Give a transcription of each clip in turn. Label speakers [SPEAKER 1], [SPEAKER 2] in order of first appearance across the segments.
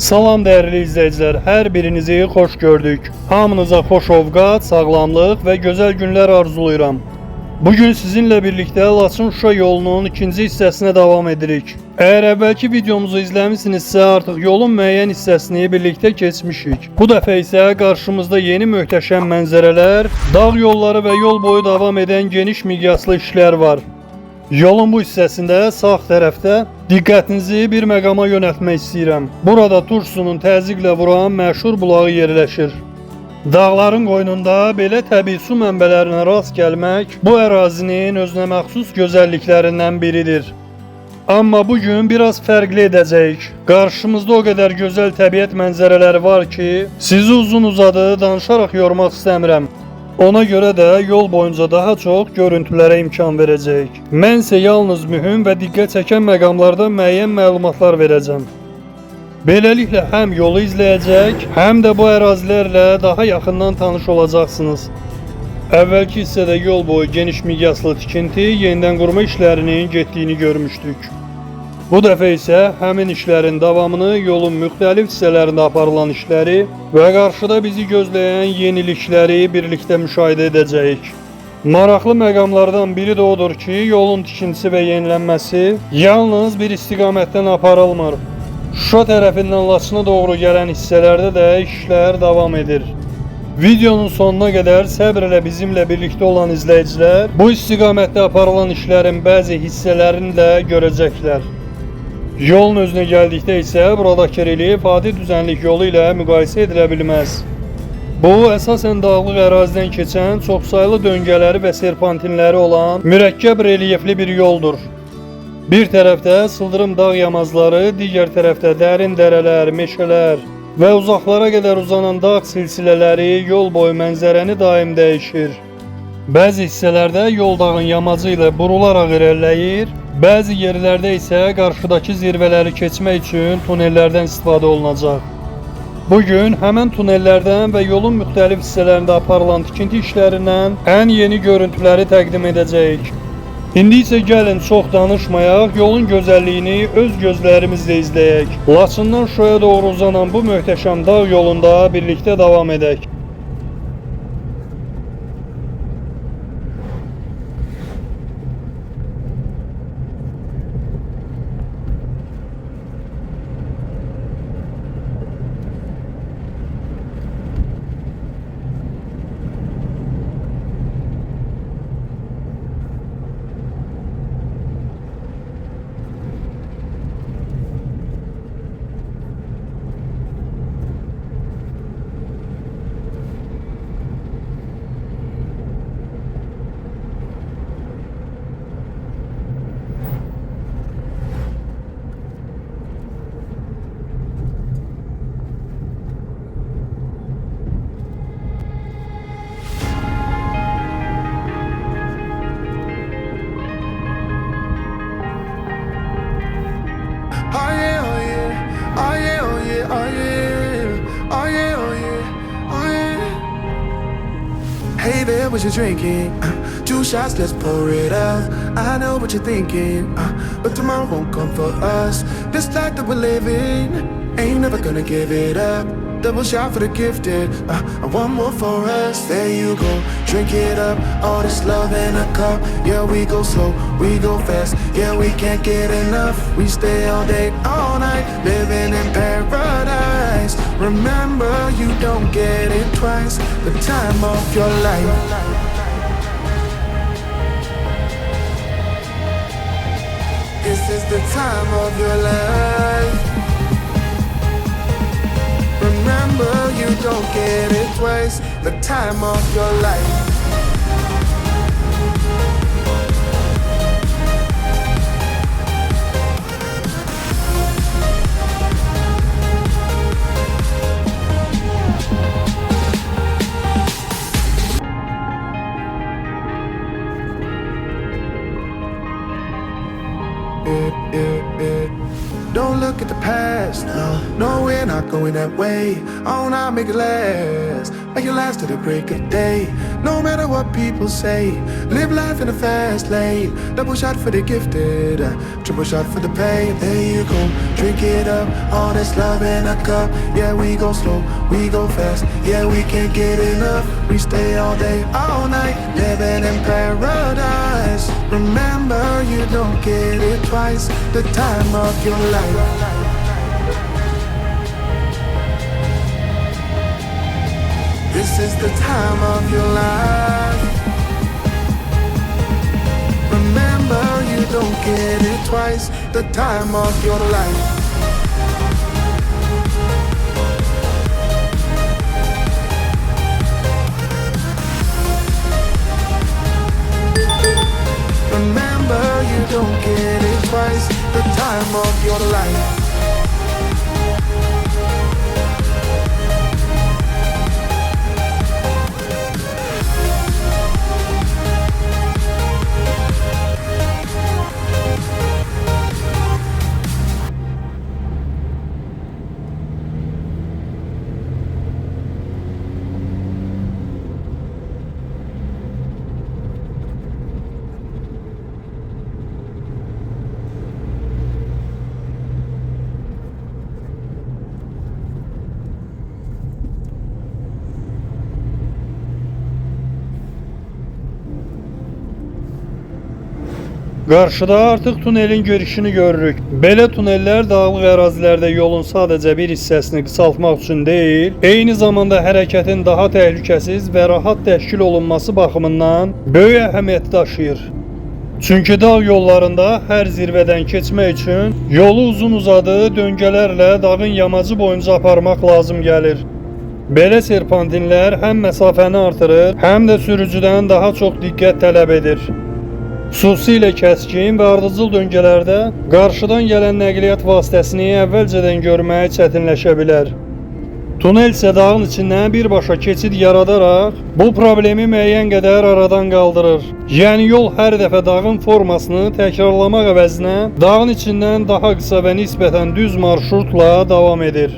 [SPEAKER 1] Salam değerli izleyiciler, her birinizi hoş gördük. Hamınıza xoş ovqat, sağlamlıq və gözəl günlər arzulayıram. Bugün sizinlə birlikdə Laçın-Şuşa yolunun ikinci hissəsinə davam edirik. Eğer əvvəlki videomuzu izləmişsinizsə, artıq yolun müəyyən hissəsini birlikdə keçmişik. Bu dəfə isə qarşımızda yeni möhtəşəm mənzərələr, dağ yolları və yol boyu davam edən geniş miqyaslı işlər var. Yolun bu hissəsində sağ tərəfdə diqqətinizi bir məqama yönəltmək istəyirəm. Burada Tursunun təzyiqlə vuran məşhur bulağı yerləşir. Dağların qoynunda belə təbii su mənbələrinə rast gəlmək bu ərazinin özünə məxsus gözəlliklərindən biridir. Amma bugün biraz fərqli edəcəyik. Qarşımızda o qədər gözəl təbiət mənzərələri var ki, sizi uzun-uzadı danışaraq yormaq istəmirəm. Ona görə də yol boyunca daha çox görüntülərə imkan verəcəyik. Mən isə yalnız mühüm və diqqət çəkən məqamlarda müəyyən məlumatlar verəcəm. Beləliklə həm yolu izləyəcək, həm də bu ərazilərlə daha yaxından tanış olacaqsınız. Əvvəlki hissədə yol boyu geniş miqyaslı tikinti, yenidən qurma işlərinin getdiyini görmüşdük. Bu dəfə isə həmin işlərin davamını, yolun müxtəlif hissələrində aparılan işləri və qarşıda bizi gözləyən yenilikləri birlikdə müşahidə edəcəyik. Maraqlı məqamlardan biri də odur ki, yolun tikintisi və yenilənməsi yalnız bir istiqamətdən aparılmır. Şuşa tərəfindən Laçına doğru gələn hissələrdə də işlər davam edir. Videonun sonuna qədər səbrlə bizimlə birlikdə olan izləyicilər bu istiqamətdə aparılan işlərin bəzi hissələrini də görəcəklər. Yolun özünə gəldikdə isə buradakı relyef adi düzənlik yolu ilə müqayisə edilə bilməz. Bu, əsasən dağlıq ərazidən keçən çoxsaylı döngələri və serpantinləri olan mürəkkəb relyefli bir yoldur. Bir tərəfdə sıldırım dağ yamazları, digər tərəfdə dərin dərələr, meşələr və uzaqlara qədər uzanan dağ silsilələri yol boyu mənzərəni daim dəyişir. Bəzi hissələrdə yol dağın yamacı ilə burularaq irəliləyir, bəzi yerlərdə isə qarşıdakı zirvələri keçmək üçün tunellərdən istifadə olunacaq. Bugün həmən tunellərdən və yolun müxtəlif hissələrində aparılan tikinti işlərindən ən yeni görüntüləri təqdim edəcəyik. İndi isə gəlin çox danışmayaq, yolun gözəlliyini öz gözlərimizlə izləyək. Laçından Şuşaya doğru uzanan bu möhtəşəm dağ yolunda birlikdə davam edək.
[SPEAKER 2] Hey there, what you drinking? 2 shots, let's pour it out. I know what you're thinking, but tomorrow won't come for us. This life that we're living, ain't never gonna give it up. Double shot for the gifted, and one more for us. There you go, drink it up. All this love in a cup. Yeah, we go slow, we go fast. Yeah, we can't get enough. We stay all day, all night, living in paradise. Remember, you don't get it twice. The time of your life. This is the time of your life. Remember, you don't get it twice. The time of your life. Don't look at the past, fast. No, we're not going that way. Oh, now make it last. Make it last to the break of day. No matter what people say, live life in a fast lane. Double shot for the gifted, triple shot for the pain. There you go, drink it up. All this love in a cup. Yeah, we go slow, we go fast. Yeah, we can't get enough. We stay all day, all night, living in paradise. Remember, you don't get it twice. The time of your life. This is the time of your life. Remember, you don't get it twice. The time of your life. Remember, you don't get it twice. The time of your life.
[SPEAKER 1] Qarşıda artıq tunelin girişini görürük. Belə tunellər dağlıq ərazilərdə yolun sadəcə bir hissəsini qısaltmaq üçün deyil, eyni zamanda hərəkətin daha təhlükəsiz və rahat təşkil olunması baxımından böyük əhəmiyyət daşıyır. Çünki dağ yollarında hər zirvədən keçmək üçün yolu uzun-uzadı döngələrlə dağın yamacı boyunca aparmaq lazım gəlir. Belə serpantinlər həm məsafəni artırır, həm də sürücüdən daha çox diqqət tələb edir. Xüsusilə kəskin və ardıcıl döngələrdə qarşıdan gələn nəqliyyat vasitəsini əvvəlcədən görmək çətinləşə bilər. Tunel isə dağın içindən birbaşa keçid yaradaraq bu problemi müəyyən qədər aradan qaldırır. Yəni yol hər dəfə dağın formasını təkrarlamaq əvəzinə dağın içindən daha qısa və nisbətən düz marşrutla davam edir.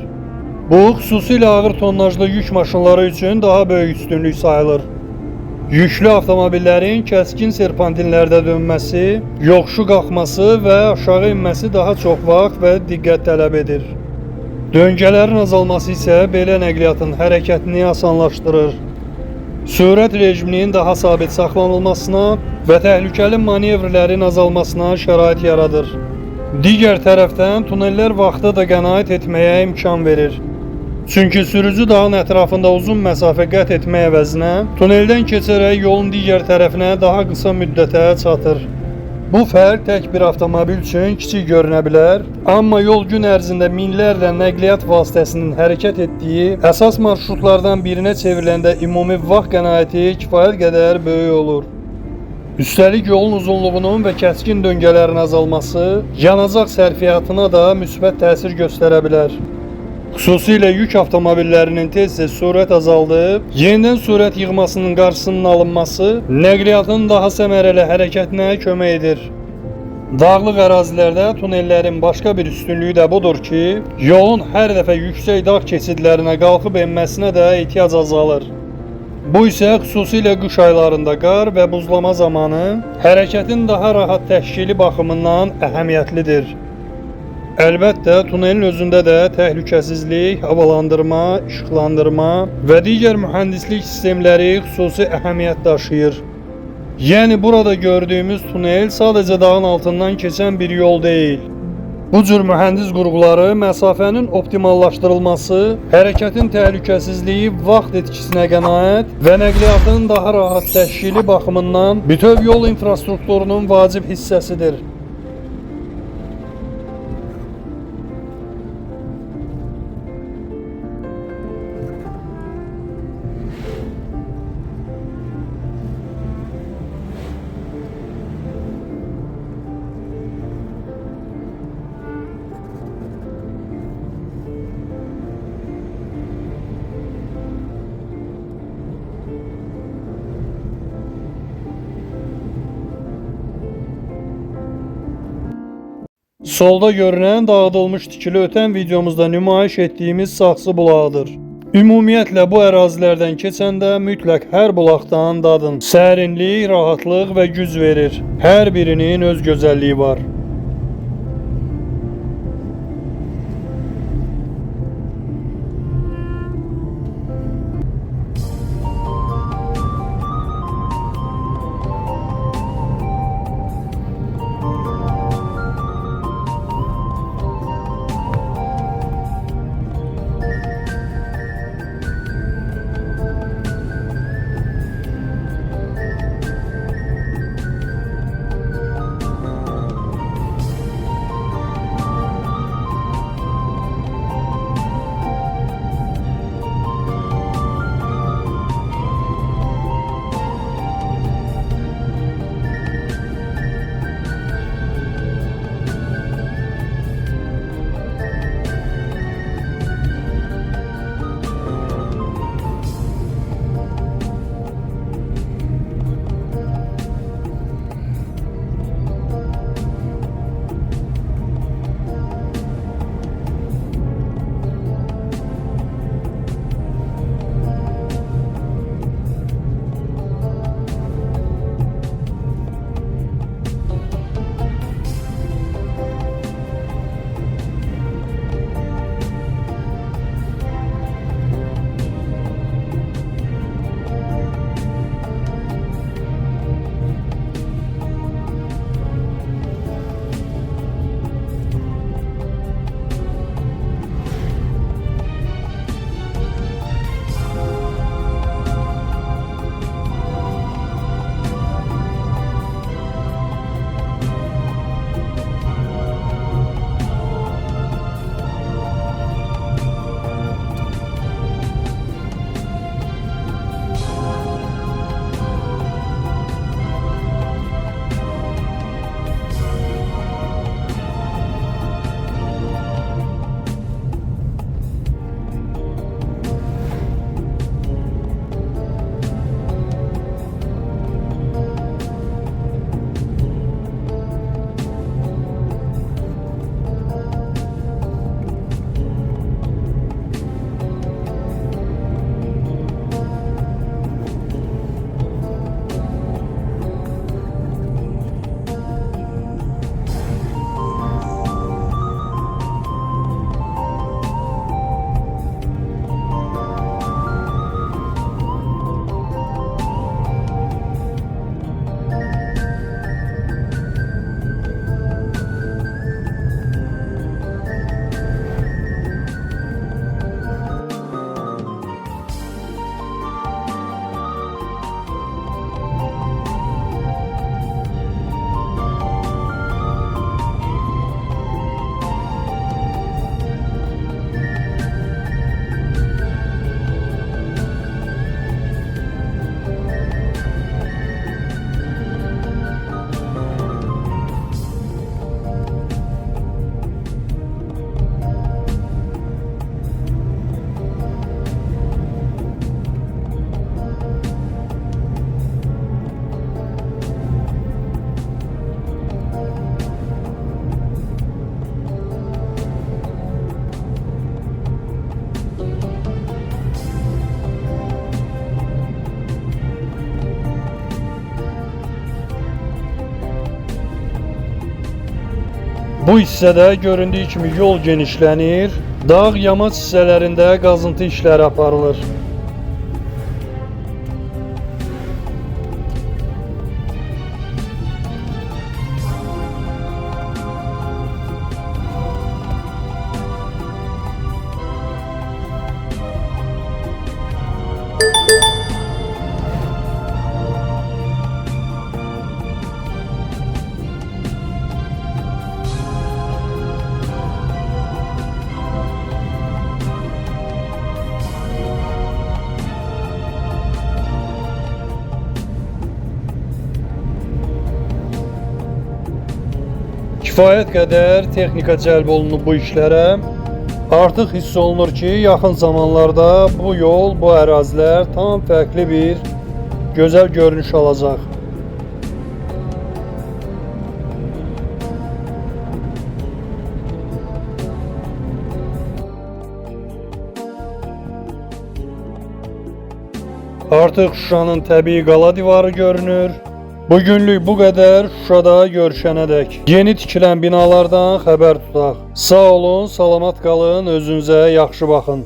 [SPEAKER 1] Bu xüsusilə ağır tonnajlı yük maşınları üçün daha böyük üstünlük sayılır. Yüklü avtomobillərin kəskin serpantinlərdə dönməsi, yoxuşu qalxması və aşağı inməsi daha çox vaxt və diqqət tələb edir. Döngələrin azalması isə belə nəqliyyatın hərəkətini asanlaşdırır. Sürət rejiminin daha sabit saxlanılmasına və təhlükəli manevrlərin azalmasına şərait yaradır. Digər tərəfdən tunellər vaxta da qənaət etməyə imkan verir. Çünki sürücü dağın ətrafında uzun məsafə qət etmək əvəzinə tuneldən keçərək yolun digər tərəfinə daha qısa müddətə çatır. Bu fərq tək bir avtomobil üçün kiçik görünə bilər, amma yol gün ərzində minlərlə nəqliyyat vasitəsinin hərəkət etdiyi əsas marşrutlardan birinə çevriləndə ümumi vaxt qənaəti kifayət qədər böyük olur. Üstəlik yolun uzunluğunun və kəskin döngələrin azalması yanacaq sərfiyyatına da müsbət təsir göstərə bilər. Xüsusilə yük avtomobillərinin tez-tez sürət azaldıb, yenidən sürət yığmasının qarşısının alınması nəqliyyatın daha səmərəli hərəkətinə kömək edir. Dağlıq ərazilərdə tunellərin başqa bir üstünlüyü də budur ki, yolun hər dəfə yüksək dağ keçidlərinə qalxıb enməsinə də ehtiyac azalır. Bu isə xüsusilə qış aylarında qar və buzlama zamanı hərəkətin daha rahat təşkili baxımından əhəmiyyətlidir. Əlbəttə, tunelin özündə də təhlükəsizlik, havalandırma, işıqlandırma və digər mühəndislik sistemləri xüsusi əhəmiyyət daşıyır. Yəni burada gördüyümüz tunel sadəcə dağın altından keçən bir yol deyil. Bu cür mühəndis qurğuları məsafənin optimallaşdırılması, hərəkətin təhlükəsizliyi, vaxt etkisinə qənaət və nəqliyyatın daha rahat təşkili baxımından bütöv yol infrastrukturunun vacib hissəsidir. Solda görünən dağıdılmış tikili ötən videomuzda nümayiş etdiyimiz Saxsı bulağıdır. Ümumiyyətlə bu ərazilərdən keçəndə mütləq hər bulaqdan dadın. Sərinlik, rahatlıq və güc verir. Hər birinin öz gözəlliyi var. Bu hissədə göründüyü kimi yol genişlənir, dağ yamaç hissələrində qazıntı işləri aparılır. Kifayət qədər texnika cəlb olunub bu işlərə. Artıq hiss olunur ki, yaxın zamanlarda bu yol, bu ərazilər tam fərqli bir gözəl görünüş alacaq. Artıq Şuşanın təbii qala divarı görünür. Bugünlük bu qədər, Şuşada görüşənədək. Yeni tikilən binalardan xəbər tutaq. Sağ olun, salamat qalın, özünüzə yaxşı baxın.